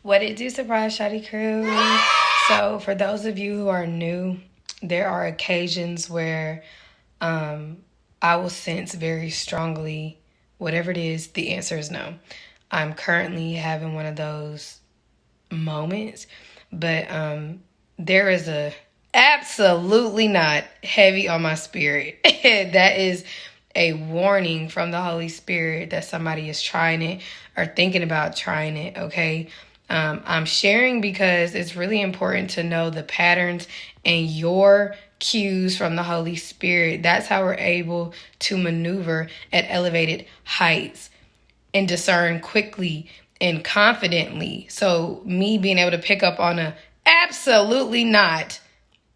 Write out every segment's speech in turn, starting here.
What it do, surprise Shawty crew? So for those of you who are new, there are occasions where I will sense very strongly whatever it is, the answer is no. I'm currently having one of those moments, but there is a absolutely not heavy on my spirit. That is a warning from the Holy Spirit that somebody is trying it or thinking about trying it, okay? I'm sharing because it's really important to know the patterns and your cues from the Holy Spirit. That's how we're able to maneuver at elevated heights and discern quickly and confidently. So me being able to pick up on a absolutely not,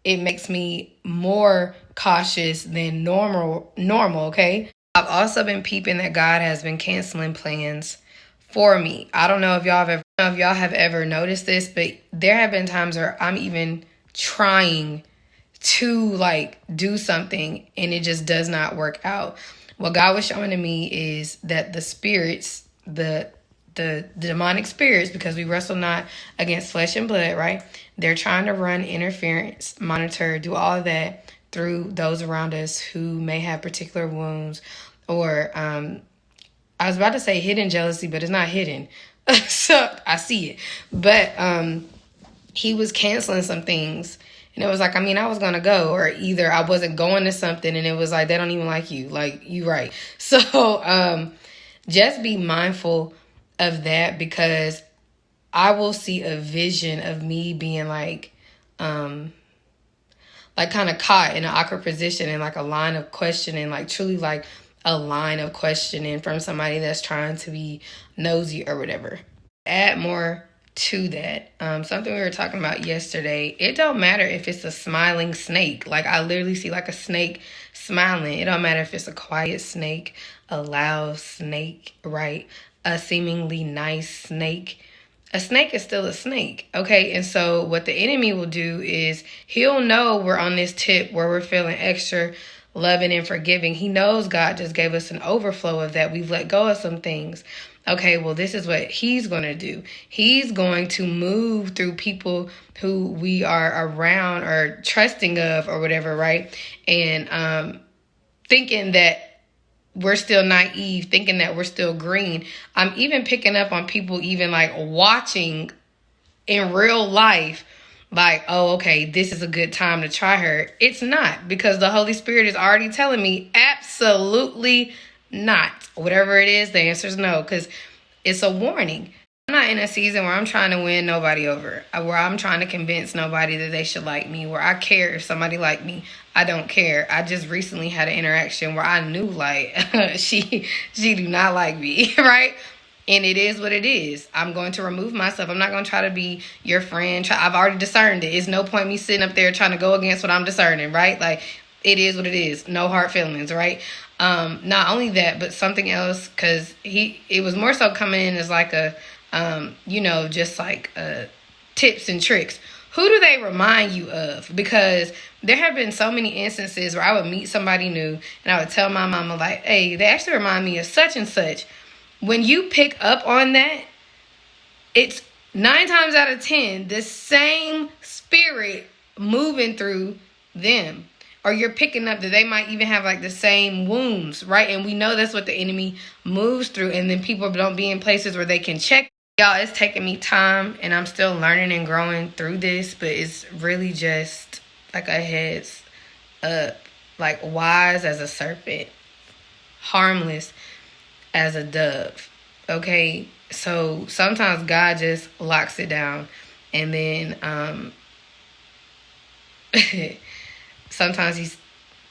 it makes me more cautious than normal, okay? I've also been peeping that God has been canceling plans for me. I don't know if y'all have ever noticed this, but there have been times where I'm even trying to like do something and it just does not work out. What God was showing to me is that the spirits, the demonic spirits, because we wrestle not against flesh and blood, right? They're trying to run interference, monitor, do all of that through those around us who may have particular wounds or I was about to say hidden jealousy, but it's not hidden. So I see it. But he was canceling some things. And it was like, I was going to go. Or either I wasn't going to something and it was like, they don't even like you. Like, you right. So just be mindful of that, because I will see a vision of me being like kind of caught in an awkward position in like a line of questioning, like truly like a line of questioning from somebody that's trying to be nosy or whatever. Add more to that. Something we were talking about yesterday. It don't matter if it's a smiling snake. Like I literally see like a snake smiling. It don't matter if it's a quiet snake, a loud snake, right? A seemingly nice snake. A snake is still a snake, okay? And so what the enemy will do is he'll know we're on this tip where we're feeling extra loving and forgiving. He knows God just gave us an overflow of that. We've let go of some things. Okay, well, this is what he's going to do. He's going to move through people who we are around or trusting of or whatever, right? And thinking that we're still naive, thinking that we're still green. I'm even picking up on people even like watching in real life, like, oh, okay, this is a good time to try her. It's not, because the Holy Spirit is already telling me absolutely not. Whatever it is, the answer is no, because it's a warning. I'm not in a season where I'm trying to win nobody over, where I'm trying to convince nobody that they should like me, where I care if somebody like me. I don't care. I just recently had an interaction where I knew like she do not like me, right? And it is what it is. I'm going to remove myself. I'm not going to try to be your friend. I've already discerned it. It's no point me sitting up there trying to go against what I'm discerning, right? Like, it is what it is. No hard feelings, right? Not only that, but something else, because it was more so coming in as like a, just like tips and tricks. Who do they remind you of? Because there have been so many instances where I would meet somebody new and I would tell my mama like, hey, they actually remind me of such and such. When you pick up on that, it's 9 times out of 10, the same spirit moving through them. Or you're picking up that they might even have like the same wounds, right? And we know that's what the enemy moves through. And then people don't be in places where they can check. Y'all, it's taking me time and I'm still learning and growing through this. But it's really just like a heads up. Like wise as a serpent, harmless as a dove. Okay, so sometimes God just locks it down, and then sometimes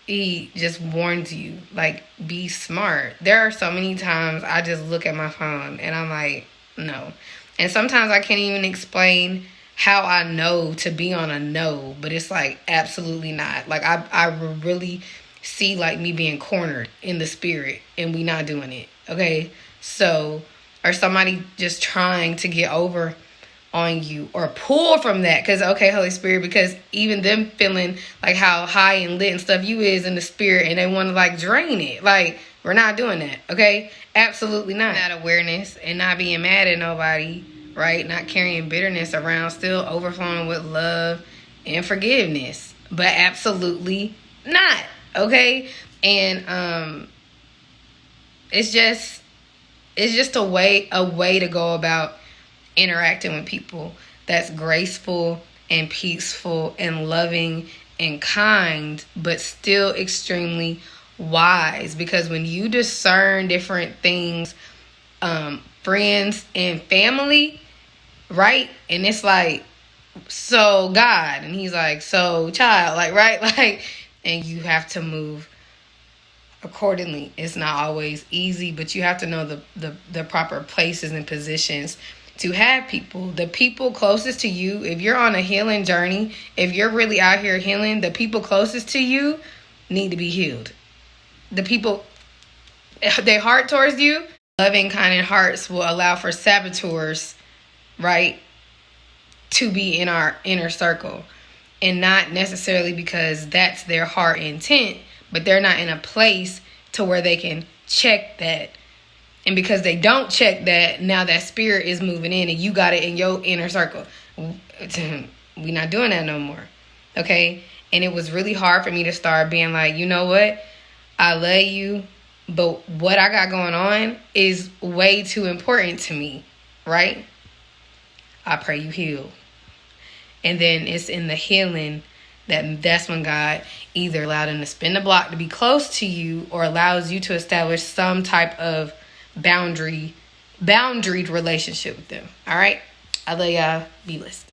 he just warns you, like, be smart. There are so many times I just look at my phone and I'm like, no. And sometimes I can't even explain how I know to be on a no, but it's like absolutely not. Like I really see like me being cornered in the spirit and we not doing it. Okay, so, or somebody just trying to get over on you or pull from that, because okay, Holy Spirit, because even them feeling like how high and lit and stuff you is in the spirit and they want to like drain it. Like, we're not doing that, okay? Absolutely not. That awareness and not being mad at nobody, right? Not carrying bitterness around, still overflowing with love and forgiveness. But absolutely not, okay? And it's just a way to go about interacting with people that's graceful and peaceful and loving and kind, but still extremely wise. Because when you discern different things, friends and family, right? And it's like, so God, and he's like, so child, like, right? Like, and you have to move accordingly. It's not always easy, but you have to know the proper places and positions to have people. The people closest to you, if you're on a healing journey, if you're really out here healing, the people closest to you need to be healed. The people, their heart towards you, loving, kind, and hearts will allow for saboteurs, right, to be in our inner circle. And not necessarily because that's their heart intent, but they're not in a place to where they can check that. And because they don't check that, now that spirit is moving in and you got it in your inner circle. We're not doing that no more. Okay? And it was really hard for me to start being like, you know what? I love you, but what I got going on is way too important to me. Right? I pray you heal. And then it's in the healing that's when God either allowed him to spin the block to be close to you, or allows you to establish some type of boundaried relationship with them. All right? I love y'all. Be blessed.